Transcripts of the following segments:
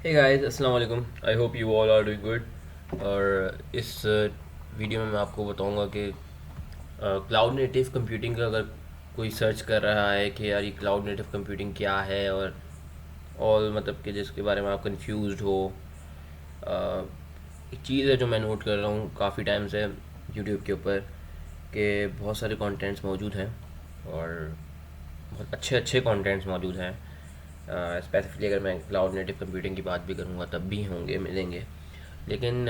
हे guys, अस्सलाम वालेकुम। I hope you all are doing good. और इस वीडियो में मैं आपको बताऊंगा कि क्लाउड नेटिव कंप्यूटिंग का अगर कोई सर्च कर रहा है कि यार ये क्लाउड नेटिव कंप्यूटिंग क्या है, और ऑल मतलब कि जिसके बारे में आप कंफ्यूज्ड हो। अ, एक चीज़ है जो मैं नोट कर रहा हूँ काफ़ी टाइम से यूट्यूब के ऊपर, कि बहुत सारे कंटेंट्स मौजूद हैं और बहुत अच्छे अच्छे कंटेंट्स मौजूद हैं। स्पेसिफिकली अगर मैं क्लाउड नेटिव कंप्यूटिंग की बात भी करूँगा तब भी होंगे, मिलेंगे। लेकिन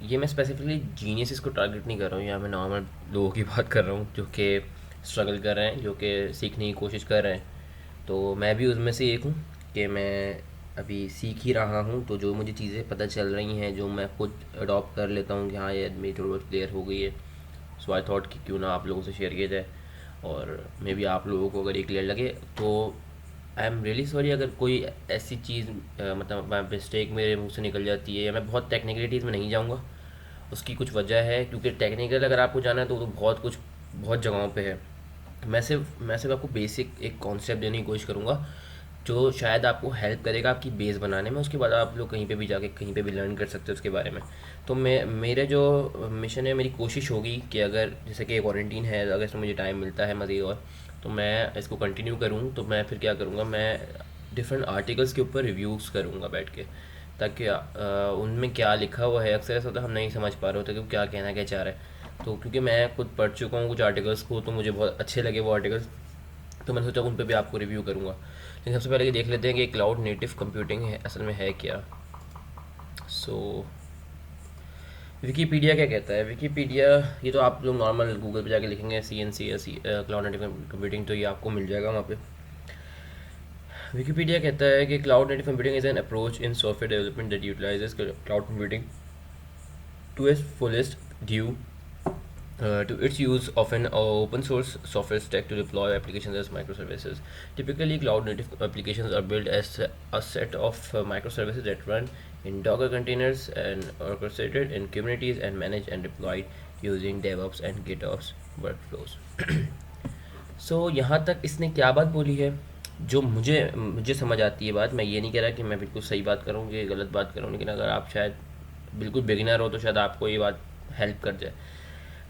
ये मैं स्पेसिफिकली जीनियसिस को टारगेट नहीं कर रहा हूँ, या मैं नॉर्मल लोगों की बात कर रहा हूँ जो कि स्ट्रगल कर रहे हैं, जो कि सीखने की कोशिश कर रहे हैं। तो मैं भी उसमें से एक हूँ कि मैं अभी सीख ही रहा हूँ। तो जो मुझे चीज़ें पता चल रही हैं, जो मैं खुद अडॉप्ट कर लेता हूँ कि हाँ ये मेरी थोड़ी बहुत क्लियर हो गई है, सो आई थॉट कि क्यों ना आप लोगों से शेयर किया जाए। और मे बी आप लोगों को अगर ये क्लियर लगे तो आई एम रियली सॉरी अगर कोई ऐसी चीज़ मतलब मिस्टेक मेरे मुंह से निकल जाती है, या मैं बहुत टेक्निकलिटीज़ में नहीं जाऊँगा। उसकी कुछ वजह है, क्योंकि टेक्निकल अगर आपको जाना है तो बहुत कुछ बहुत जगहों पे है। मैं सिर्फ आपको बेसिक एक कॉन्सेप्ट देने की कोशिश करूँगा जो शायद आपको हेल्प करेगा आपकी बेस बनाने में। उसके बाद आप लोग कहीं पे भी जाके कहीं पे भी लर्न कर सकते हो उसके बारे में। तो मैं मेरे जो मिशन है, मेरी कोशिश होगी कि अगर जैसे कि क्वारंटीन है, अगर इसमें मुझे टाइम मिलता है मज़ीद और, तो मैं इसको कंटिन्यू करूँ। तो मैं फिर क्या करूँगा, मैं डिफरेंट आर्टिकल्स के ऊपर रिव्यूज़ करूँगा बैठ के, ताकि उनमें क्या लिखा हुआ है। अक्सर ऐसा होता है हम नहीं समझ पा रहे होते कि वो क्या कहना क्या चाह रहा है। तो क्योंकि मैं खुद पढ़ चुका हूँ कुछ आर्टिकल्स को, तो मुझे बहुत अच्छे लगे वो आर्टिकल्स, तो मैंने सोचा उन पे भी आपको रिव्यू करूँगा। लेकिन सबसे पहले ये देख लेते हैं कि क्लाउड नेटिव कंप्यूटिंग है असल में है क्या। सो विकीपीडिया क्या कहता है। विकीपीडिया, ये तो आप लोग नॉर्मल गूगल पे जाके लिखेंगे CNC या क्लाउड नेटिव कंप्यूटिंग, तो ये आपको मिल जाएगा वहाँ पे। विकीपीडिया कहता है कि cloud native computing is an approach in software development that utilises cloud computing to its fullest due to its use of an open source software stack to deploy applications as microservices. Typically, cloud native applications are built as a set of microservices that run in Docker containers and orchestrated in Kubernetes and managed and deployed using DevOps and GitOps workflows. सो यहाँ तक इसने क्या बात बोली है, जो मुझे मुझे समझ आती है बात। मैं ये नहीं कह रहा कि मैं बिल्कुल सही बात कर रहा हूँ कि गलत बात कर रहा हूँ, लेकिन अगर आप शायद बिल्कुल बिगिनर हो तो शायद आपको ये बात हेल्प कर जाए।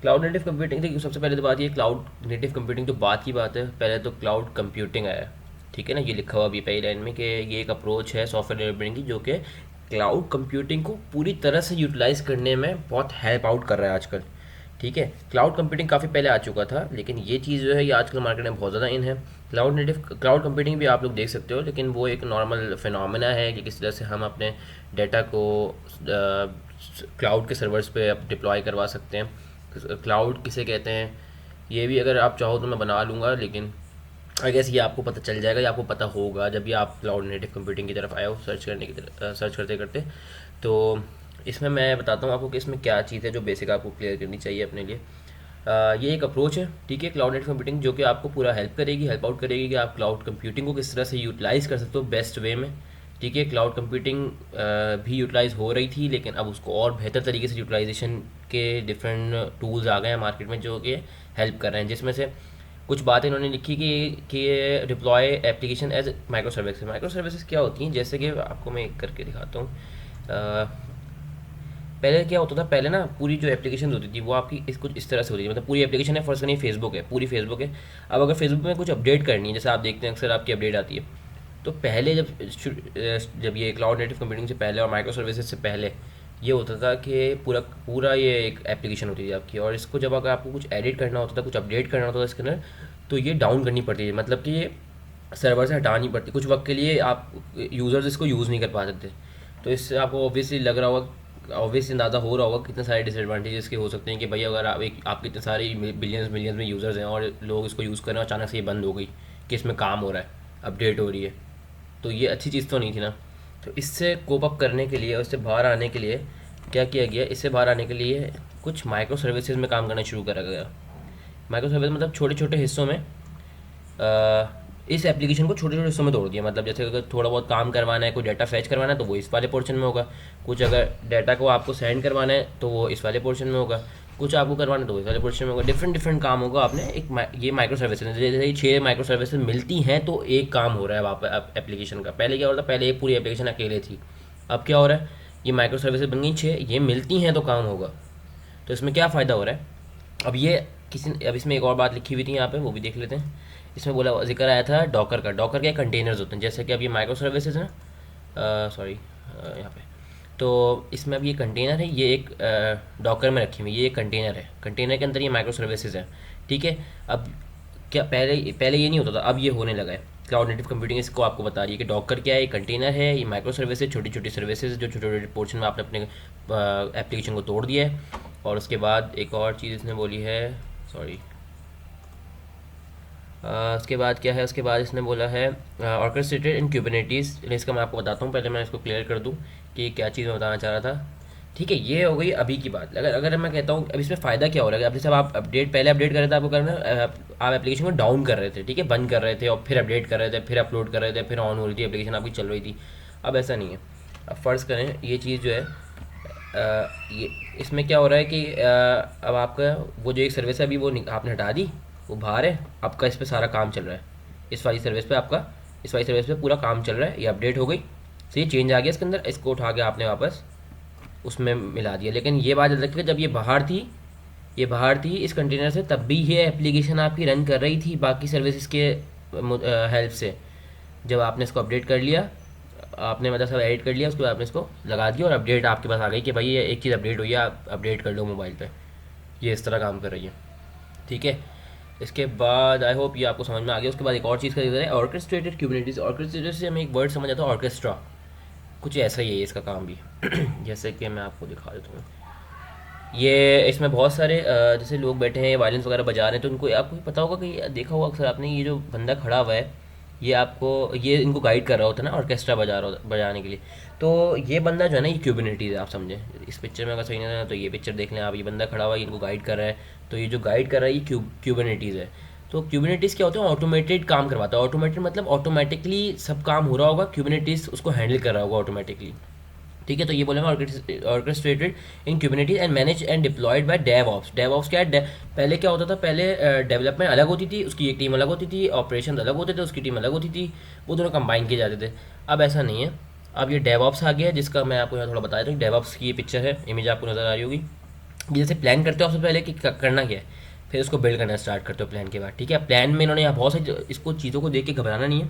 क्लाउड नेटिव कंप्यूटिंग, देखिए सबसे पहले तो बात ये, क्लाउड नेटिव कंप्यूटिंग तो बात की बात है, पहले तो क्लाउड कंप्यूटिंग आया। ठीक है ना, ये लिखा हुआ अभी पहली लाइन में कि ये एक अप्रोच है सॉफ्टवेयर डेवलपमेंट की जो कि क्लाउड कंप्यूटिंग को पूरी तरह से यूटिलाइज करने में बहुत हेल्प आउट कर रहा है आजकल। ठीक है, क्लाउड कंप्यूटिंग काफ़ी पहले आ चुका था, लेकिन ये चीज़ जो है ये आजकल मार्केट में बहुत ज़्यादा इन है। क्लाउड कंप्यूटिंग भी आप लोग देख सकते हो, लेकिन वो एक नॉर्मल फिनोमेना है कि किस तरह से हम अपने डाटा को क्लाउड के सर्वर्स पे डिप्लॉय करवा सकते हैं। क्लाउड किसे कहते हैं ये भी अगर आप चाहो तो मैं बना लूँगा, लेकिन आई गेस ये आपको पता चल जाएगा, ये आपको पता होगा जब भी आप क्लाउड नेटिव कंप्यूटिंग की तरफ आए हो सर्च करने की तरफ, सर्च करते करते। तो इसमें मैं बताता हूँ आपको कि इसमें क्या चीज़ है जो बेसिक आपको क्लियर करनी चाहिए अपने लिए। ये एक अप्रोच है, ठीक है, क्लाउड नेटिव कंप्यूटिंग, जो कि आपको पूरा हेल्प आउट करेगी कि आप क्लाउड कंप्यूटिंग को किस तरह से यूटिलाइज़ कर सकते हो बेस्ट वे में। ठीक है, क्लाउड कंप्यूटिंग भी यूटिलाइज़ हो रही थी, लेकिन अब उसको और बेहतर तरीके से यूटिलाइजेशन के डिफरेंट टूल्स आ गए हैं मार्केट में जो कि हेल्प कर रहे हैं। जिसमें से कुछ बातें इन्होंने लिखी कि deploy application as micro services. Micro services क्या होती हैं, जैसे कि आपको मैं एक करके दिखाता हूँ। पहले क्या होता था, पहले ना पूरी जो एप्लीकेशन होती थी वो आपकी कुछ इस तरह से होती थी, मतलब पूरी एप्लीकेशन है, फर्स्ट नहीं फेसबुक है, पूरी फेसबुक है। अब अगर फेसबुक में कुछ अपडेट करनी है, जैसे आप देखते हैं अक्सर आपकी अपडेट आती है, तो पहले जब ये क्लाउड नेटिव कंप्यूटिंग से पहले और माइक्रो सर्विसेज से पहले ये होता था कि पूरा पूरा ये एक एप्लीकेशन होती थी आपकी, और इसको जब अगर आपको कुछ एडिट करना होता था, कुछ अपडेट करना होता था इसके अंदर, तो ये डाउन करनी पड़ती थी, मतलब कि ये सर्वर से हटानी पड़ती कुछ वक्त के लिए, आप यूज़र्स इसको यूज़ नहीं कर पाते थे। तो इससे आपको ऑब्वियसली लग रहा होगा, ऑब्वियसली अंदाज़ा हो रहा होगा कितने सारे डिसएडवांटेजेस के हो सकते हैं कि भाई अगर आपके इतने सारे बिलियंस मिलियंस में यूज़र्स हैं और लोग इसको यूज़ कर रहे हैं, अचानक से ये बंद हो गई कि इसमें काम हो रहा है, अपडेट हो रही है, तो ये अच्छी चीज़ तो नहीं थी ना। तो इससे कोप अप करने के लिए और इससे बाहर आने के लिए क्या किया गया, इससे बाहर आने के लिए कुछ माइक्रो सर्विसेज में काम करना शुरू करा गया। माइक्रो सर्विस मतलब छोटे छोटे हिस्सों में इस एप्लीकेशन को छोटे छोटे हिस्सों में तोड़ दिया। मतलब जैसे अगर थोड़ा बहुत काम करवाना है, कोई डाटा फैच करवाना है, तो वो इस वाले पोर्शन में होगा। कुछ अगर डाटा को आपको सेंड करवाना है तो वो इस वाले पोर्शन में होगा। कुछ आपको करवाना है तो वो इस वाले पोर्शन में होगा। डिफरेंट डिफरेंट काम होगा। आपने ये माइक्रो सर्विसेज, जैसे ही 6 माइक्रो सर्विसेज मिलती हैं तो एक काम हो रहा है वहाँ पर एप्लीकेशन का। पहले क्या होता था, पहले एक पूरी एप्लीकेशन अकेले थी, अब क्या हो रहा है, ये माइक्रो सर्विसेज बन गई 6, ये मिलती हैं तो काम होगा। तो इसमें क्या फ़ायदा हो रहा है, अब ये अब इसमें एक और बात लिखी हुई थी यहाँ पे, वो भी देख लेते हैं। इसमें बोला जिक्र आया था डॉकर का। डॉकर के कंटेनर्स होते हैं, जैसे कि अब ये माइक्रो सर्विसेज है ना, सॉरी यहाँ पे, तो इसमें अब ये कंटेनर है, ये एक डॉकर में रखी हुई, ये एक कंटेनर है, कंटेनर के अंदर ये माइक्रो सर्विसेज है, ठीक है। अब क्या पहले पहले ये नहीं होता था, अब ये होने लगा है। क्लाउड नेटिव कंप्यूटिंग इसको आपको बता रही है कि डॉकर क्या है, ये कंटेनर है, ये माइक्रो सर्विसेज, छोटी छोटी सर्विसेज जो छोटे छोटे पोर्शन में आपने अपने एप्लीकेशन को तोड़ दिया है। और उसके बाद एक और चीज़ इसने बोली है, सॉरी, उसके बाद क्या है, उसके बाद इसने बोला है ऑर्केस्ट्रेटेड इन क्यूबरनेटीज। इसका मैं आपको बताता हूँ, पहले मैं इसको क्लियर कर दूँ कि क्या चीज़ मैं बताना चाह रहा था। ठीक है, ये हो गई अभी की बात। अगर अगर मैं कहता हूँ अब इसमें फ़ायदा क्या हो रहा है, अब जैसे आप अपडेट पहले अपडेट कर रहे थे, आपको करना आप एप्लीकेशन को डाउन कर रहे थे, ठीक है, बंद कर रहे थे और फिर अपडेट कर रहे थे, फिर अपलोड कर रहे थे, फिर ऑन हो रही थी एप्लीकेशन आपकी चल रही थी। अब ऐसा नहीं है। अब फ़र्ज़ करें ये चीज़ जो है, ये इसमें क्या हो रहा है कि अब आपका वो जो एक सर्विस है अभी वो आपने हटा दी, वो बाहर है, आपका इस पर सारा काम चल रहा है, इस वाली सर्विस पे आपका, इस वाली सर्विस पे पूरा काम चल रहा है। ये अपडेट हो गई, तो ये चेंज आ गया इसके अंदर, इसको उठा के आपने वापस उसमें मिला दिया। लेकिन ये बात याद रखिएगा, जब ये बाहर थी, ये बाहर थी इस कंटेनर से, तब भी ये एप्लीकेशन आपकी रन कर रही थी बाकी सर्विसेज के हेल्प से। जब आपने इसको अपडेट कर लिया, आपने मतलब सब एडिट कर लिया, उसके बाद आपने इसको लगा दिया और अपडेट आपके पास आ गई कि भाई ये एक चीज़ अपडेट हुई है, आप अपडेट कर लो मोबाइल पे। ये इस तरह काम कर रही है, ठीक है। इसके बाद आई होप ये आपको समझ में आ गया। उसके बाद एक और चीज़ का जिक्र है, ऑर्केस्ट्रेटेड क्यूबरनेटीज। ऑर्केस्ट्रेटेड से हमें एक वर्ड समझ आता है ऑर्केस्ट्रा, कुछ ऐसा ही है इसका काम भी। जैसे कि मैं आपको दिखा देता हूँ, ये इसमें बहुत सारे जैसे लोग बैठे हैं वायलिन्स वगैरह बजा रहे हैं, तो उनको आपको भी पता होगा कि देखा होगा अक्सर आपने, ये जो बंदा खड़ा हुआ है ये आपको, ये इनको गाइड कर रहा होता है ना ऑर्केस्ट्रा बजाने के लिए। तो ये बंदा जो है ना, ये क्यूबरनेटीज़ है, आप समझे। इस पिक्चर में अगर सही नहीं है तो ये पिक्चर देख लें आप, ये बंदा खड़ा हुआ है, इनको गाइड कर रहा है। तो ये जो गाइड कर रहा है ये क्यूबरनेटीज़ है। तो क्यूबरनेटीज़ क्या होता है, ऑटोमेटेड काम करवाता है। ऑटोमेटेड मतलब ऑटोमेटिकली सब काम हो रहा होगा, क्यूबरनेटीज़ उसको हैंडल कर रहा होगा ऑटोमेटिकली, ठीक है। तो ये बोले orchestrated in Kubernetes and manage and deployed by DevOps. DevOps क्या है, पहले क्या होता था, पहले डेवलपमेंट अलग होती थी, उसकी एक टीम अलग होती थी, ऑपरेशन अलग होते थे, उसकी टीम अलग होती थी, वो दोनों कंबाइन किए जाते थे। अब ऐसा नहीं है, अब ये डेवऑप्स आ गया है, जिसका मैं आपको यहाँ थोड़ा बता देता हूँ। डेवऑप्स की ये पिक्चर है, इमेज आपको नज़र आ रही होगी। जैसे प्लान करते हो सबसे पहले कि करना क्या है, फिर उसको बिल्ड करना स्टार्ट करते हो प्लान के बाद, ठीक है। प्लान में इन्होंने यहाँ बहुत सारी इसको चीज़ों को देख के घबराना नहीं है,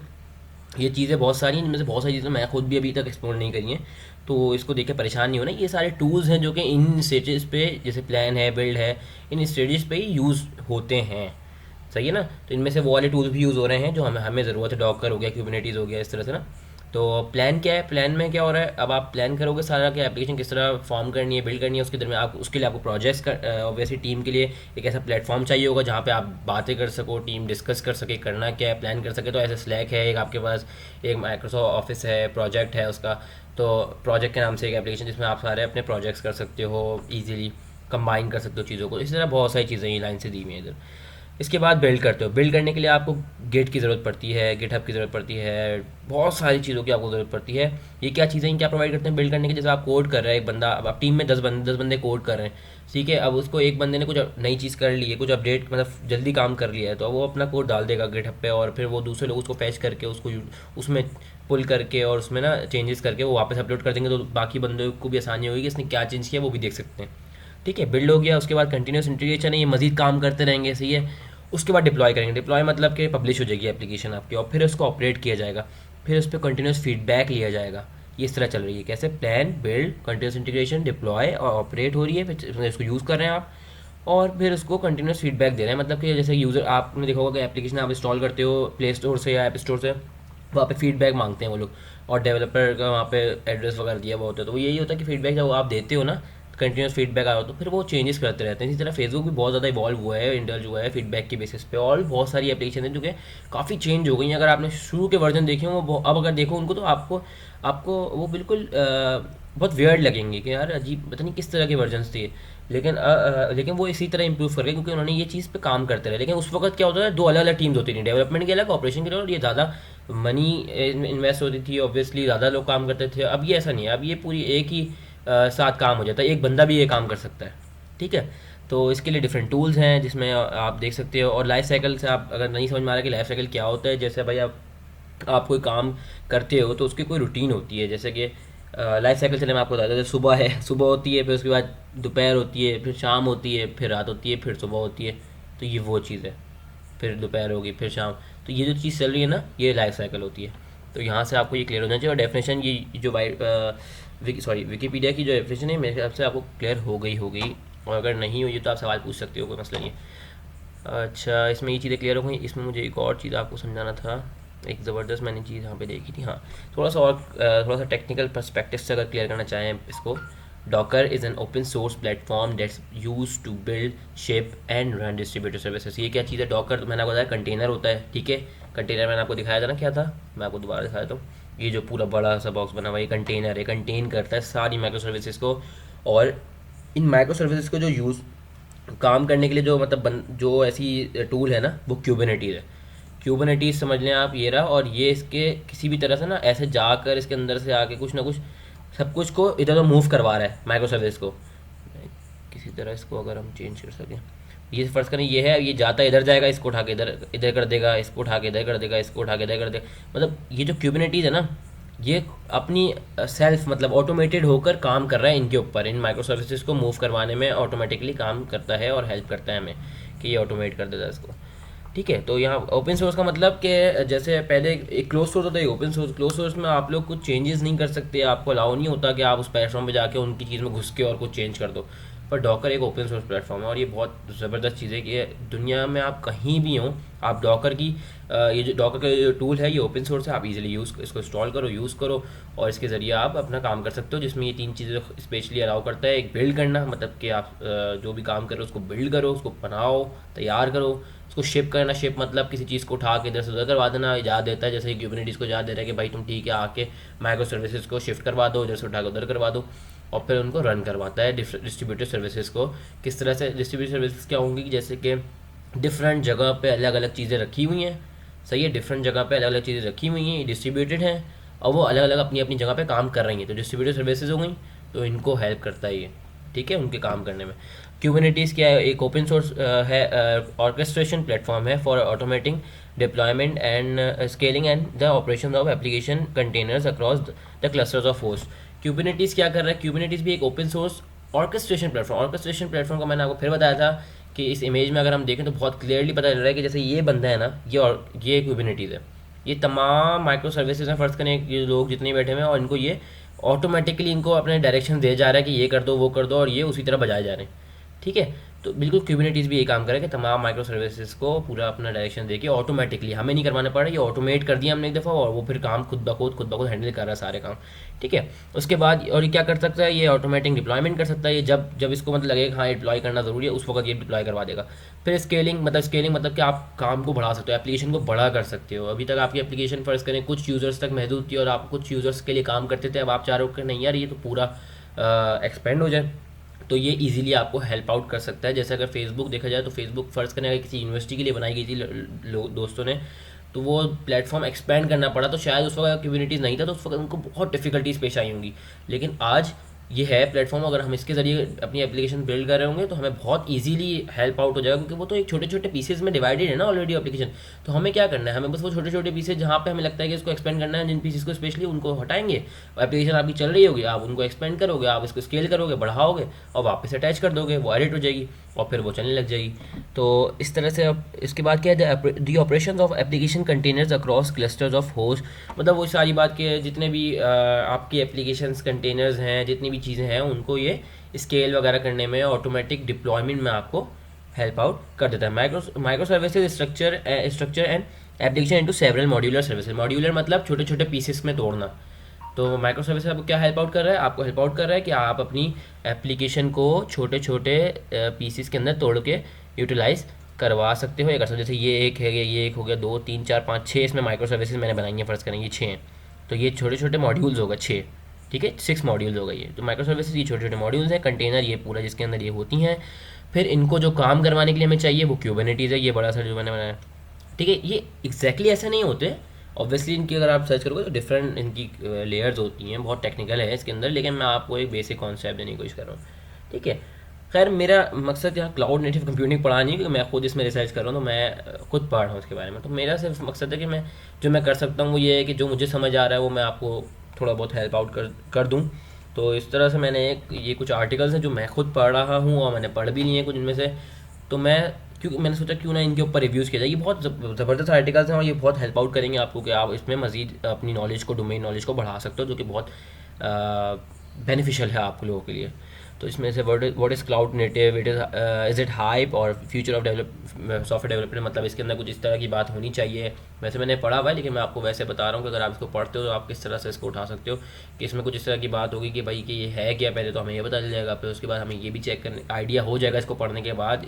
ये चीज़ें बहुत सारी हैं, जिनमें से बहुत सारी चीज़ें मैं खुद भी अभी तक एक्सप्लोर नहीं करी हैं, तो इसको देख के परेशान नहीं होना। ये सारे टूल्स हैं जो कि इन स्टेजेस पे, जैसे प्लान है, बिल्ड है, इन स्टेजेस पे ही यूज़ होते हैं, सही है ना। तो इनमें से वो वाले टूल्स भी यूज़ हो रहे हैं जो हमें हमें ज़रूरत है, डॉकर हो गया, क्यूबरनेटीज़ हो गया, इस तरह से ना। तो प्लान क्या है, प्लान में क्या हो रहा है, अब आप प्लान करोगे सारा कि एप्लीकेशन किस तरह फॉर्म करनी है, बिल्ड करनी है, उसके दरमियान आप उसके लिए आपको प्रोजेक्ट्स का ऑब्वियसली टीम के लिए एक ऐसा प्लेटफॉर्म चाहिए होगा जहाँ पे आप बातें कर सको, टीम डिस्कस कर सके, करना क्या है, प्लान कर सके। तो ऐसे स्लैक है एक आपके पास, एक माइक्रोसॉफ्ट ऑफिस है, प्रोजेक्ट है उसका। तो प्रोजेक्ट के नाम से एक एप्लीकेशन जिसमें आप सारे अपने प्रोजेक्ट्स कर सकते हो, ईजिली कंबाइन कर सकते हो चीज़ों को। इसी तरह बहुत सारी चीज़ें ये लाइन से दी हुई हैं इधर। इसके बाद बिल्ड करते हो, बिल्ड करने के लिए आपको गिट की ज़रूरत पड़ती है, गिटहब की ज़रूरत पड़ती है, बहुत सारी चीज़ों की आपको ज़रूरत पड़ती है। ये क्या चीज़ें क्या प्रोवाइड करते हैं बिल्ड करने के, जैसे आप कोड कर रहे हैं, एक बंदा, अब आप टीम में 10 बंदे कोड कर रहे हैं, ठीक है। अब उसको एक बंदे ने कुछ नई चीज़ कर ली है, कुछ अपडेट मतलब जल्दी काम कर लिया है, तो वो अपना कोड डाल देगा गिटहब पे, और फिर वो दूसरे लोग उसको फैच करके उसको उसमें पुल करके और उसमें ना चेंजेस करके वो वापस अपलोड कर देंगे, तो बाकी बंदों को भी आसानी होगी कि इसने क्या चेंज किया वो भी देख सकते हैं, ठीक है। बिल्ड हो गया, उसके बाद कंटिन्यूस इंटीग्रेशन है, ये मजीद काम करते रहेंगे, सही है। उसके बाद डिप्लॉय करेंगे, डिप्लॉय मतलब कि पब्लिश हो जाएगी एप्लीकेशन आपकी, और फिर उसको ऑपरेट किया जाएगा, फिर उस पर कंटिन्यूस फीडबैक लिया जाएगा। ये इस तरह चल रही है, कैसे, plan, build, continuous integration, deploy और ऑपरेट हो रही है, फिर इसको यूज़ कर रहे हैं आप, और फिर उसको कंटिन्यूस फीडबैक दे रहे हैं। मतलब कि जैसे यूज़र, आपने देखा होगा कि एप्लीकेशन आप इंस्टॉल करते हो प्ले स्टोर से या ऐप स्टोर से, वहाँ पे फीडबैक मांगते हैं वो लोग, और डेवलपर का वहाँ पे एड्रेस वगैरह दिया हुआ होता है, तो यही होता है कि फीडबैक जब आप देते हो ना, कंटिन्यूस फीडबैक आ रहा हो, तो फिर वो चेंजेस करते रहते हैं। इसी तरह फेसबुक भी बहुत ज़्यादा इवॉल्व हुआ है, इंडल्ज हुआ है फीडबैक के बेसिस पे, और बहुत सारी एप्लीकेशन है जो कि काफ़ी चेंज हो गई हैं। अगर आपने शुरू के वर्जन देखे हो वो, अब अगर देखो उनको, तो आपको आपको वो बिल्कुल बहुत वियर्ड लगेंगे कि यार अजीब, पता नहीं किस तरह के वर्जन थे। लेकिन वो इसी तरह इंप्रूव कर गए क्योंकि उन्होंने ये चीज़ पे काम करते रहे। लेकिन उस वक्त क्या होता था, दो अलग अलग टीम्स होती थी, डेवलपमेंट की अलग, ऑपरेशन की अलग, और ये ज़्यादा मनी इन्वेस्ट होती थी, ऑब्वियसली ज़्यादा लोग काम करते थे। अब ये ऐसा नहीं है, अब ये पूरी एक ही साथ काम हो जाता है, एक बंदा भी ये काम कर सकता है, ठीक है। तो इसके लिए डिफरेंट टूल्स हैं जिसमें आप देख सकते हो। और लाइफ साइकिल से आप अगर नहीं समझ में आ रहा है कि लाइफ साइकिल क्या होता है, जैसे भाई आप कोई काम करते हो तो उसकी कोई रूटीन होती है, जैसे कि लाइफ साइकिल चले मैं आपको बताता हूँ। जैसे सुबह है, सुबह होती है, फिर उसके बाद दोपहर होती है, फिर शाम होती है, फिर रात होती है, फिर सुबह होती है। तो ये वो चीज़ है, फिर दोपहर होगी, फिर शाम। तो ये जो चीज़ चल रही है ना, ये लाइफ साइकिल होती है। तो यहाँ से आपको ये क्लियर होना चाहिए। और डेफिनेशन ये जो विकीपीडिया की जो डेफिनेशन है मेरे हिसाब से आपको क्लियर हो गई। और अगर नहीं हुई तो आप सवाल पूछ सकते हो, कोई मसला नहीं है। अच्छा, इसमें ये चीज़ें क्लियर हो गई। इसमें मुझे एक और चीज़ आपको समझाना था, एक ज़बरदस्त मैंने चीज़ यहाँ पे देखी थी। हाँ, थोड़ा सा टेक्निकल पर्सपेक्टिव से अगर क्लियर करना चाहें इसको, Docker is an open source platform that's use to build, ship and run distributor services. ये क्या चीज़ है? डॉकर मैंने आपको बताया कंटेनर होता है, ठीक है। कंटेनर मैंने आपको दिखाया था ना, क्या था, मैं आपको दोबारा दिखाया था। ये जो पूरा बड़ा सा बॉक्स बना हुआ है, ये कंटेनर है, कंटेन करता है सारी माइक्रो सर्विसेज को। और इन माइक्रो सर्विसेज को जो यूज़ काम करने के लिए जो जो ऐसी टूल है ना, वो क्यूबरनेटीज़ है। क्यूबरनेटीज़ समझ लें आप, ये रहा। और ये इसके किसी भी तरह से ना ऐसे जाकर इसके अंदर से आके कुछ ना कुछ सब कुछ को इधर उधर मूव करवा रहा है माइक्रो सर्विस को। किसी तरह इसको अगर हम चेंज कर सकें, ये फर्ज करें ये है, ये जाता है इधर जाएगा, इसको उठा के इधर इधर कर देगा, इसको उठा के इधर कर देगा, इसको उठा के इधर कर देगा। मतलब ये जो क्यूबरनेटीज़ है ना, ये अपनी सेल्फ मतलब ऑटोमेटेड होकर काम कर रहा है इनके ऊपर। इन माइक्रो सर्विसेज को मूव करवाने में ऑटोमेटिकली काम करता है और हेल्प करता है हमें कि ये ऑटोमेट कर देता है इसको, ठीक है। तो यहाँ ओपन सोर्स का मतलब कि जैसे पहले एक क्लोज सोर्स होता है, ओपन सोर्स। क्लोज सोर्स में आप लोग कुछ चेंजेस नहीं कर सकते, आपको अलाउ नहीं होता कि आप उस प्लेटफॉर्म पे जाके उनकी चीज़ में घुस के और कुछ चेंज कर दो। पर डॉकर एक ओपन सोर्स प्लेटफॉर्म है और ये बहुत ज़बरदस्त चीज़ है कि दुनिया में आप कहीं भी हों, आप डॉकर की ये जो डॉकर का जो टूल है ये ओपन सोर्स है। आप इजीली इसको इंस्टॉल करो, यूज़ करो और इसके ज़रिए आप अपना काम कर सकते हो। जिसमें ये 3 चीज़ें स्पेशली अलाउ करता है। एक, बिल्ड करना, मतलब कि आप जो भी काम करो उसको बिल्ड करो, उसको बनाओ, तैयार करो। उसको शिप करना, शिप मतलब किसी चीज़ को उठा के इधर से उधर करवा देना, इजाज़त देता है। जैसे क्यूबरनेटीज़ को इजाज़त दे रहा है कि भाई तुम ठीक है आके माइक्रो सर्विसेज को शिफ्ट करवा दो, इधर से उठा के उधर करवा दो। और फिर उनको रन करवाता है डिस्ट्रीब्यूटेड सर्विसेज को। किस तरह से डिस्ट्रीब्यूटेड सर्विसेज क्या होंगी कि जैसे कि डिफरेंट जगह पे अलग अलग चीज़ें रखी हुई हैं, सही है, डिफरेंट जगह पे अलग अलग चीज़ें रखी हुई हैं, डिस्ट्रीब्यूटेड हैं और वो अलग अलग अपनी अपनी जगह पे काम कर रही हैं। तो डिस्ट्रीब्यूटेड सर्विसेज हो गई, तो इनको हेल्प करता है ये, ठीक है, उनके काम करने में। क्यूबरनेटीज़ क्या है? एक ओपन सोर्स है, ऑर्केस्ट्रेशन प्लेटफॉर्म है for automating deployment and scaling and the operation of application containers across the clusters of host. Kubernetes क्या कर रहा है? क्यूबरनेटीज़ भी एक open source orchestration platform. Orchestration platform का मैंने आपको फिर बताया था कि इस इमेज में अगर हम देखें तो बहुत क्लियरली पता चल रहा है कि जैसे ये बंदा है ना, ये क्यूबरनेटीज़ है। ये तमाम माइक्रो सर्विसेज में फ़र्ज़ करें ये लोग जितने बैठे हुए हैं और इनको ये ऑटोमेटिकली इनको अपने डायरेक्शन दे जा रहा है कि ये कर दो वो कर दो, और ये उसी तरह बजाए जा रहे हैं, ठीक है। तो बिल्कुल क्यूबरनेटीज़ भी ये काम करे कि तमाम माइक्रो सर्विसेज को पूरा अपना डायरेक्शन देके ऑटोमेटिकली, हमें नहीं करवाना पड़ रहा, ये ऑटोमेट कर दिया हमने एक दफ़ा और वो फिर काम खुद ब खुद हैंडल कर रहा है सारे काम, ठीक है। उसके बाद और ये क्या कर सकता है? ये ऑटोमेटिक डिप्लॉयमेंट कर सकता है। ये जब जब इसको मतलब लगेगा हाँ डिप्लॉय करना ज़रूरी है, उस वक्त ये डिप्लॉय करवा देगा। फिर स्केलिंग मतलब कि आप काम को बढ़ा सकते हो, एप्लीकेशन को बड़ा कर सकते हो। अभी तक आपकी एप्लीकेशन फ़र्ज़ करें कुछ यूज़र्स तक महदूद थी और आप कुछ यूज़र्स के लिए काम करते थे, अब आप चाह रहे हो कि नहीं यार ये तो पूरा एक्सपेंड हो जाए, तो ये इजीली आपको हेल्प आउट कर सकता है। जैसे अगर फेसबुक देखा जाए तो फेसबुक फ़र्ज़ करें अगर किसी यूनिवर्सिटी के लिए बनाई गई थी दोस्तों ने, तो वो प्लेटफॉर्म एक्सपेंड करना पड़ा, तो शायद उस वक्त कम्युनिटीज़ नहीं था तो उस वक्त उनको बहुत डिफ़िकल्टीज़ पेश आई होंगी। लेकिन आज ये है प्लेटफॉर्म, अगर हम इसके ज़रिए अपनी एप्लीकेशन बिल्ड कर रहे होंगे तो हमें बहुत इजीली हेल्प आउट हो जाएगा, क्योंकि वो तो एक छोटे छोटे पीसेज में डिवाइडेड है ना ऑलरेडी एप्लीकेशन। तो हमें क्या करना है? हमें बस वो छोटे छोटे पीसेज जहाँ पे हमें लगता है कि इसको एक्सपेंड करना है, जिन पीसेज को स्पेशली उनको हटाएंगे, एप्लीकेशन आपकी चल रही होगी, आप उनको एक्सपेंड करोगे, आप इसको स्केल करोगे, बढ़ाओगे और वापस अटैच कर दोगे, वो एडिट हो जाएगी और फिर वो चलने लग जाएगी। तो इस तरह से अब इसके बाद क्या है? दी operation of application containers across clusters of host, मतलब वो सारी बात के जितने भी आपकी एप्लीकेशंस कंटेनर्स हैं, जितनी भी चीज़ें हैं, उनको ये स्केल वगैरह करने में, ऑटोमेटिक डिप्लॉयमेंट में आपको हेल्प आउट कर देता है। Micro services structure and application into several modular services. Modular मतलब छोटे छोटे पीसेस में तोड़ना। तो माइक्रो सर्विस आपको क्या हेल्प आउट कर रहा है? आपको हेल्प आउट कर रहा है कि आप अपनी एप्लीकेशन को छोटे छोटे पीसेस के अंदर तोड़ के यूटिलाइज करवा सकते हो या कर सकते हो। जैसे ये एक है, ये एक हो गया, 2 3 4 5 6 इसमें माइक्रो सर्विसेज मैंने बनाई हैं, फ़र्ज़ करें ये 6 हैं, तो ये छोटे छोटे मॉड्यूल्स होगा 6, ठीक है, 6 मॉड्यूल्स हो गए ये। तो माइक्रो सर्विसेज ये छोटे छोटे मॉड्यूल्स हैं, कंटेनर ये पूरा जिसके अंदर ये होती हैं। फिर इनको जो काम करवाने के लिए हमें चाहिए वो क्यूबरनेटीज़ है, ये बड़ा सा जो मैंने बनाया, ठीक है। ये एग्जैक्टली ऐसा नहीं होते ऑब्वियसली, इनकी अगर आप सर्च करोगे तो डिफरेंट इनकी लेयर्स होती हैं, बहुत टेक्निकल है इसके अंदर, लेकिन मैं आपको एक बेसिक कॉन्सेप्ट देने की कोशिश कर रहा हूँ, ठीक है। खैर मेरा मकसद यहाँ क्लाउड नेटिव कंप्यूटिंग पढ़ा नहीं, क्योंकि मैं खुद इसमें रिसर्च कर रहा हूँ, तो मैं खुद पढ़ रहा हूँ इसके बारे में। तो मेरा सिर्फ मकसद है कि मैं जो मैं कर सकता हूँ वो ये है कि जो मुझे समझ आ रहा है वो मैं आपको थोड़ा बहुत हेल्प आउट कर दूँ। तो इस तरह से मैंने ये कुछ आर्टिकल्स हैं जो मैं खुद पढ़ रहा हूँ और मैंने पढ़ भी लिए हैं कुछ इनमें से। तो क्योंकि मैंने सोचा क्यों ना इनके ऊपर रिव्यूज़ किया जाए। ये बहुत ज़बरदस्त आर्टिकल्स हैं और ये बहुत हेल्प आउट करेंगे आपको कि आप इसमें मज़ीद अपनी नॉलेज को, डोमेन नॉलेज को बढ़ा सकते हो, जो कि बहुत बेनिफिशियल है आप लोगों के लिए। तो इसमें से what is cloud native, is it hype और फ्यूचर ऑफ सॉफ्टवेयर डेवलपमेंट, मतलब इसके अंदर कुछ इस तरह की बात होनी चाहिए। वैसे मैंने पढ़ा हुआ है, लेकिन मैं आपको वैसे बता रहा हूँ कि अगर आप इसको पढ़ते हो तो आप किस तरह से इसको उठा सकते हो कि इसमें कुछ इस तरह की बात होगी कि भाई कि ये है क्या, पहले तो हमें ये पता चल जाएगा, फिर उसके बाद हमें ये भी चेक करने आइडिया हो जाएगा इसको पढ़ने के बाद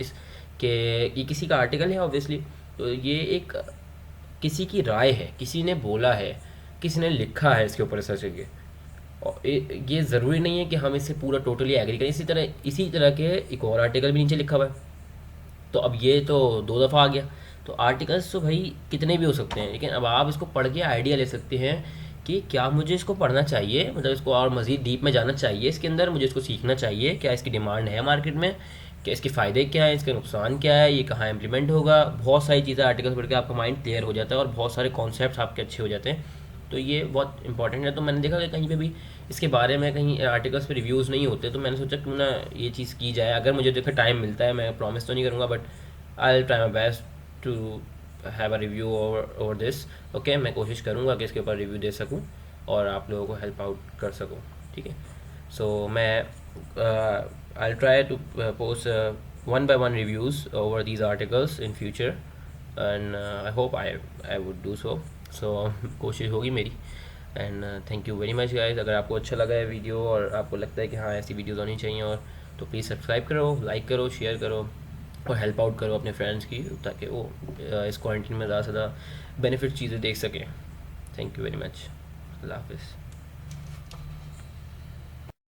कि ये किसी का आर्टिकल है ऑब्वियसली। तो ये एक किसी की राय है, किसी ने बोला है, किसी ने लिखा है इसके ऊपर रिसर्च करके। और ये ज़रूरी नहीं है कि हम इससे पूरा टोटली एग्री करें। इसी तरह के एक और आर्टिकल भी नीचे लिखा हुआ है। तो अब ये तो 2 दफ़ा आ गया। तो आर्टिकल्स तो भाई कितने भी हो सकते हैं, लेकिन अब आप इसको पढ़ के आइडिया ले सकते हैं कि क्या मुझे इसको पढ़ना चाहिए, मतलब इसको और मज़ीद डीप में जाना चाहिए इसके अंदर, मुझे इसको सीखना चाहिए, क्या इसकी डिमांड है मार्केट में, क्या इसके फ़ायदे क्या है, इसके नुकसान क्या है, ये कहाँ इम्प्लीमेंट होगा। बहुत सारी चीज़ें आर्टिकल्स पढ़ के आपका माइंड क्लियर हो जाता है और बहुत सारे कॉन्सेप्ट्स आपके अच्छे हो जाते हैं। तो ये बहुत इंपॉर्टेंट है। तो मैंने देखा कि कहीं पे भी इसके बारे में कहीं आर्टिकल्स पे रिव्यूज़ नहीं होते, तो मैंने सोचा क्यों ना ये चीज़ की जाए। अगर मुझे देखो टाइम मिलता है, मैं प्रॉमिस तो नहीं करूँगा, but I will try my best to have a review over this. Okay, मैं कोशिश करूँगा कि इसके ऊपर रिव्यू दे सकूँ और आप लोगों को हेल्प आउट कर सकूँ। ठीक है, सो मैं I will try to post one by one reviews over these articles in future, and I hope I would do so. So कोशिश होगी मेरी। And thank you very much guys. अगर आपको अच्छा लगा है वीडियो और आपको लगता है कि हाँ ऐसी वीडियोज़ होनी चाहिए और तो प्लीज़ सब्सक्राइब करो, लाइक करो, शेयर करो और हेल्प आउट करो अपने फ्रेंड्स की, ताकि वो इस क्वारंटीन में ज़्यादा से ज़्यादा बेनिफिट चीज़ें देख सकें। Thank you very much. अल्लाह हाफिज़।